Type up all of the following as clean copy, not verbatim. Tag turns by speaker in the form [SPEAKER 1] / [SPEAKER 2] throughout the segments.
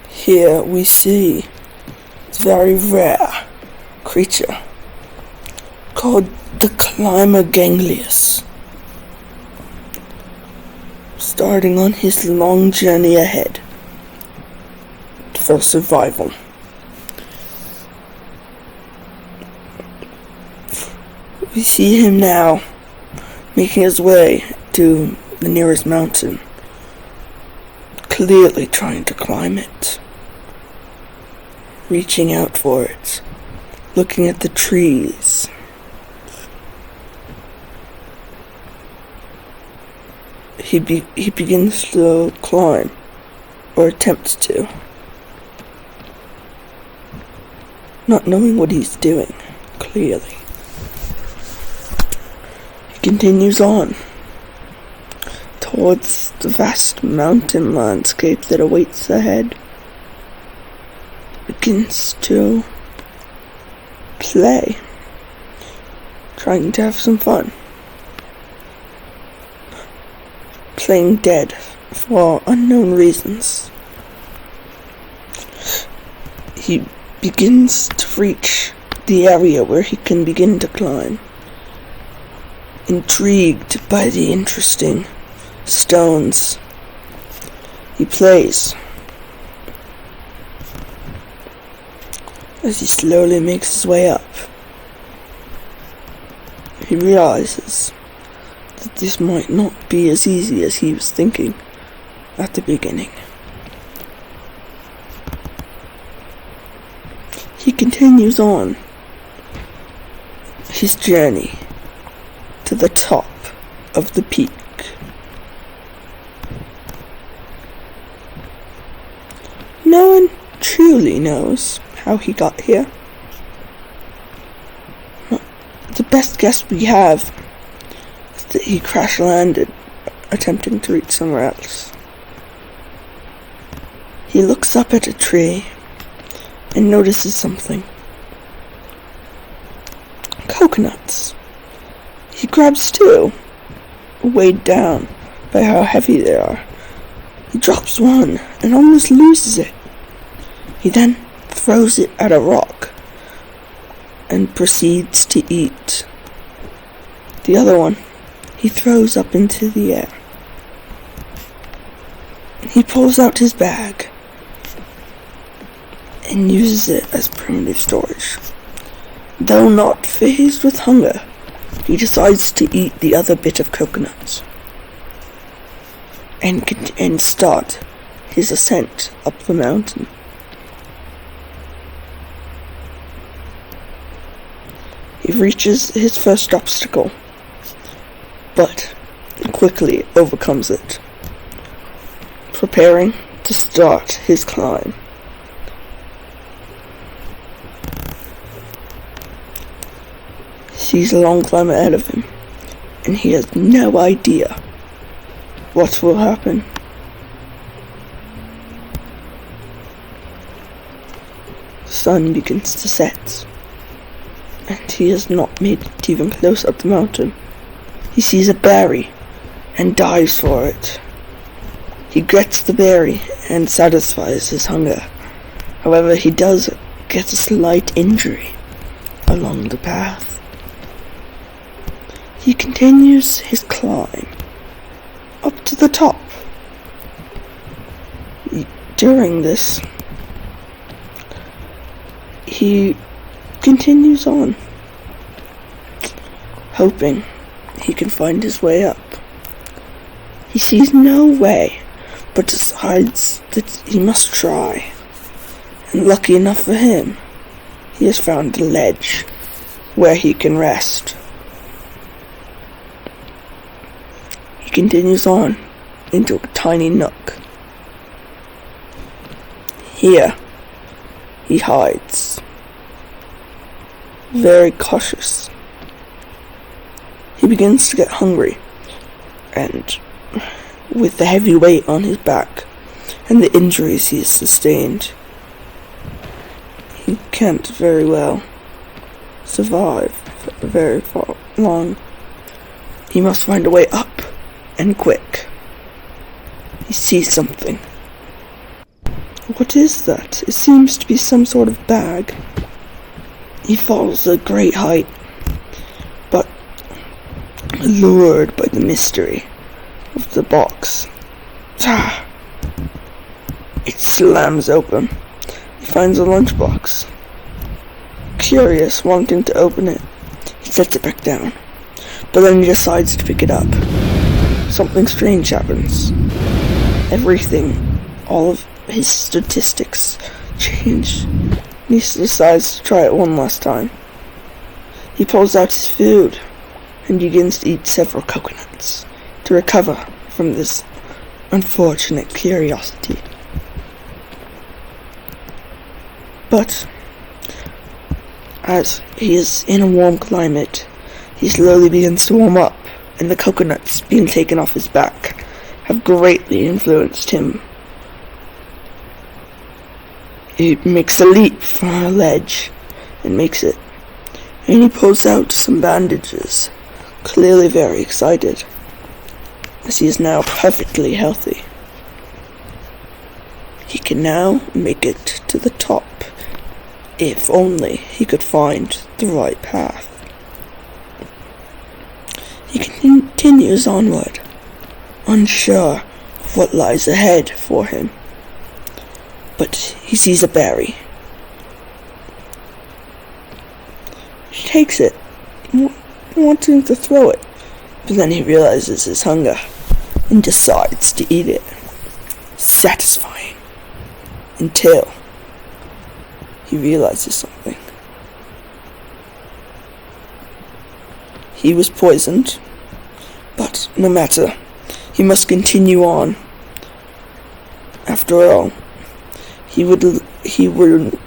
[SPEAKER 1] Here we see a very rare creature called the climber ganglius, starting on his long journey ahead for survival. We see him now making his way to the nearest mountain, clearly trying to climb it, reaching out for it, looking at the trees. He begins to climb, or attempts to, not knowing what he's doing, clearly. He continues on towards the vast mountain landscape that awaits ahead. Begins to play, trying to have some fun, playing dead for unknown reasons. He begins to reach the area where he can begin to climb, intrigued by the interesting stones. He plays as he slowly makes his way up. He realizes that this might not be as easy as he was thinking at the beginning. He continues on his journey to the top of the peak. No one truly knows how he got here. The best guess we have is that he crash landed attempting to reach somewhere else. He looks up at a tree and notices something. Coconuts. He grabs two, weighed down by how heavy they are. He drops one and almost loses it. He then throws it at a rock and proceeds to eat. The other one he throws up into the air. He pulls out his bag and uses it as primitive storage. Though not fazed with hunger, he decides to eat the other bit of coconut and start his ascent up the mountain. He reaches his first obstacle, but quickly overcomes it, preparing to start his climb. He sees a long climb ahead of him, and he has no idea what will happen. The sun begins to set, and he has not made it even close up the mountain. He sees a berry and dives for it. He gets the berry and satisfies his hunger. However, he does get a slight injury along the path. He continues his climb up to the top. During this, he continues on, hoping he can find his way up. He sees no way, but decides that he must try. And lucky enough for him, he has found a ledge where he can rest. He continues on into a tiny nook. Here, he hides, very cautious. He begins to get hungry, and with the heavy weight on his back and the injuries he has sustained, he can't very well survive for very long. He must find a way up and quick. He sees something. What is that? It seems to be some sort of bag. He falls a great height, but lured by the mystery of the box. It slams open. He finds a lunchbox. Curious, wanting to open it, he sets it back down, but then he decides to pick it up. Something strange happens. Everything, all of his statistics change. He decides to try it one last time. He pulls out his food and begins to eat several coconuts to recover from this unfortunate curiosity. But as he is in a warm climate, he slowly begins to warm up, and the coconuts being taken off his back have greatly influenced him. He makes a leap for a ledge and makes it, and he pulls out some bandages, clearly very excited, as he is now perfectly healthy. He can now make it to the top, if only he could find the right path. He continues onward, unsure of what lies ahead for him. But he sees a berry. He takes it, wanting to throw it, but then he realizes his hunger and decides to eat it. Satisfying. Until he realizes something. He was poisoned, but no matter, he must continue on. After all, he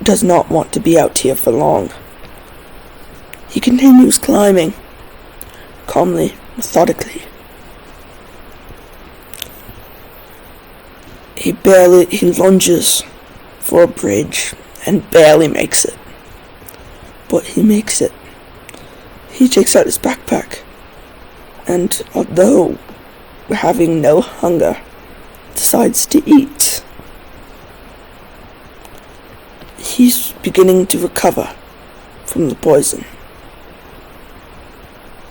[SPEAKER 1] does not want to be out here for long. He continues climbing, calmly, methodically. He lunges for a bridge and barely makes it. But he makes it. He takes out his backpack, and although having no hunger, decides to eat. He's beginning to recover from the poison.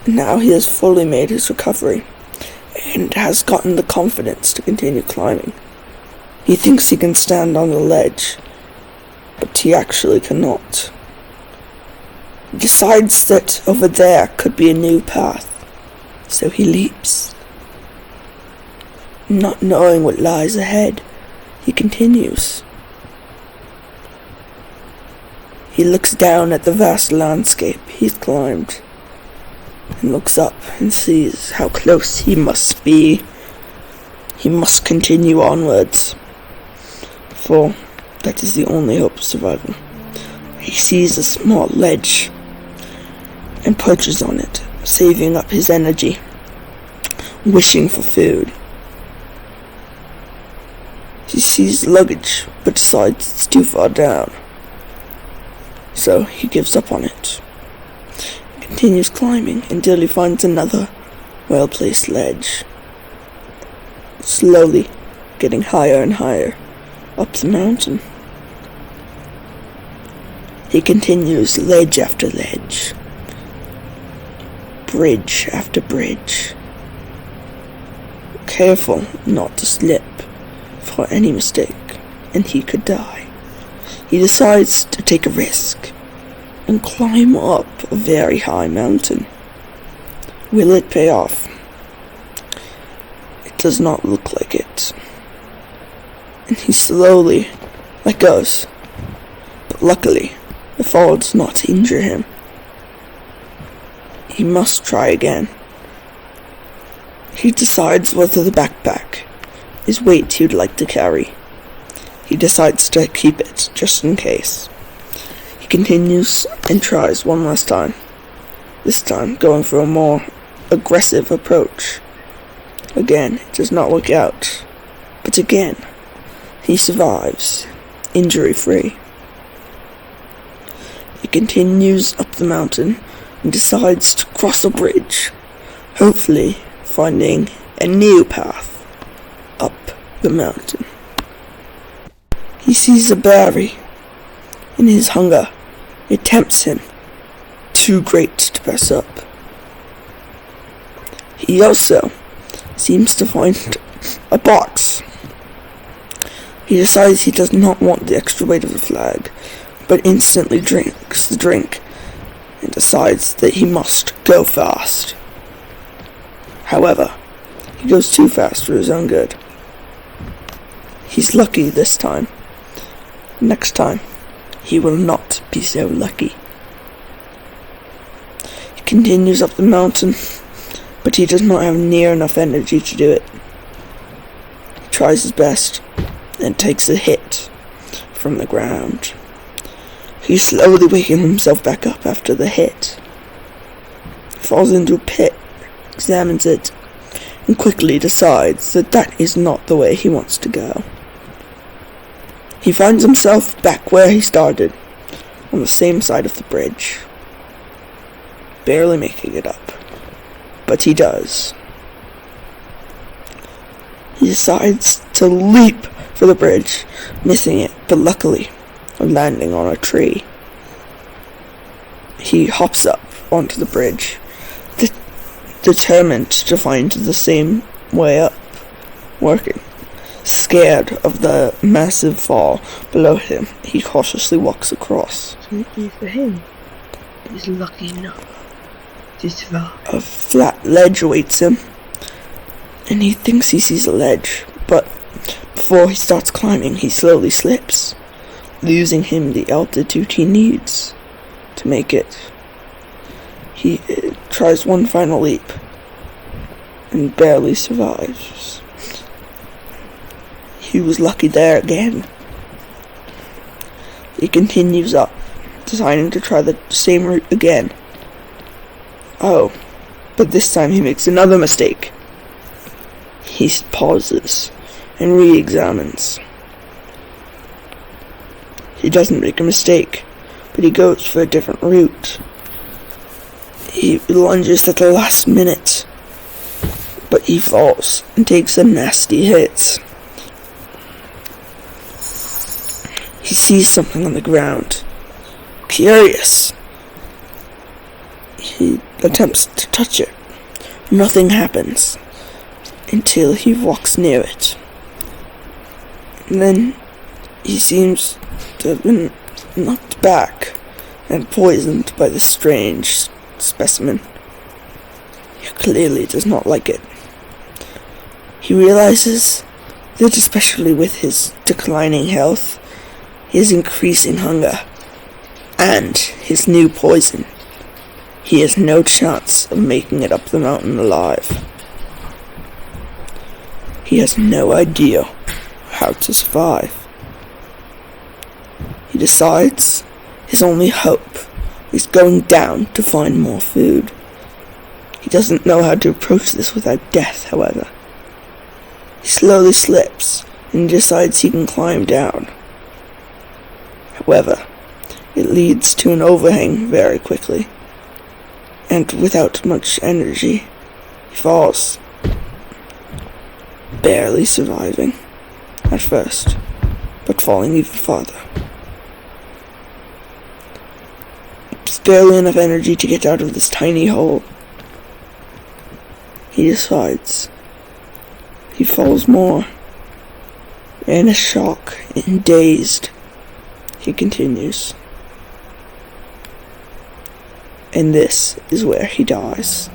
[SPEAKER 1] Now he has fully made his recovery, and has gotten the confidence to continue climbing. He thinks he can stand on the ledge, but he actually cannot. He decides that over there could be a new path, so he leaps. Not knowing what lies ahead, he continues. He looks down at the vast landscape he's climbed, and looks up and sees how close he must be. He must continue onwards, for that is the only hope of survival. He sees a small ledge and perches on it, saving up his energy, wishing for food. He sees luggage, but decides it's too far down, so he gives up on it. He continues climbing until he finds another well-placed ledge, slowly getting higher and higher up the mountain. He continues ledge after ledge, bridge after bridge, careful not to slip for any mistake, and he could die. He decides to take a risk and climb up a very high mountain. Will it pay off? It does not look like it. And he slowly let go, but luckily the fall does not injure him. He must try again. He decides whether the backpack is weight he'd like to carry. He decides to keep it, just in case. He continues and tries one last time, this time going for a more aggressive approach. Again, it does not work out, but again, he survives, injury-free. He continues up the mountain and decides to cross a bridge, hopefully finding a new path up the mountain. He sees a berry. In his hunger, it tempts him, too great to pass up. He also seems to find a box. He decides he does not want the extra weight of the flag, but instantly drinks the drink and decides that he must go fast. However, he goes too fast for his own good. He's lucky this time. Next time, he will not be so lucky. He continues up the mountain, but he does not have near enough energy to do it. He tries his best and takes a hit from the ground. He's slowly waking himself back up after the hit. He falls into a pit, examines it, and quickly decides that that is not the way he wants to go. He finds himself back where he started, on the same side of the bridge, barely making it up, but he does. He decides to leap for the bridge, missing it, but luckily landing on a tree. He hops up onto the bridge, determined to find the same way up working. Scared of the massive fall below him, he cautiously walks across.
[SPEAKER 2] Lucky for him, he's lucky enough to survive.
[SPEAKER 1] A flat ledge awaits him, and he thinks he sees a ledge, but before he starts climbing, he slowly slips, losing him the altitude he needs to make it. He tries one final leap and barely survives. He was lucky there again. He continues up, deciding to try the same route again. Oh, but this time he makes another mistake. He pauses and re-examines. He doesn't make a mistake, but he goes for a different route. He lunges at the last minute, but he falls and takes a nasty hit. He sees something on the ground. Curious. He attempts to touch it. Nothing happens until he walks near it. And then he seems to have been knocked back and poisoned by the strange specimen. He clearly does not like it. He realizes that especially with his declining health, his increasing hunger, and his new poison, he has no chance of making it up the mountain alive. He has no idea how to survive. He decides his only hope is going down to find more food. He doesn't know how to approach this without death, however. He slowly slips and decides he can climb down. However, it leads to an overhang very quickly, and without much energy, he falls, barely surviving at first, but falling even farther. It's barely enough energy to get out of this tiny hole. He decides. He falls more. In a shock and dazed, he continues. And this is where he dies.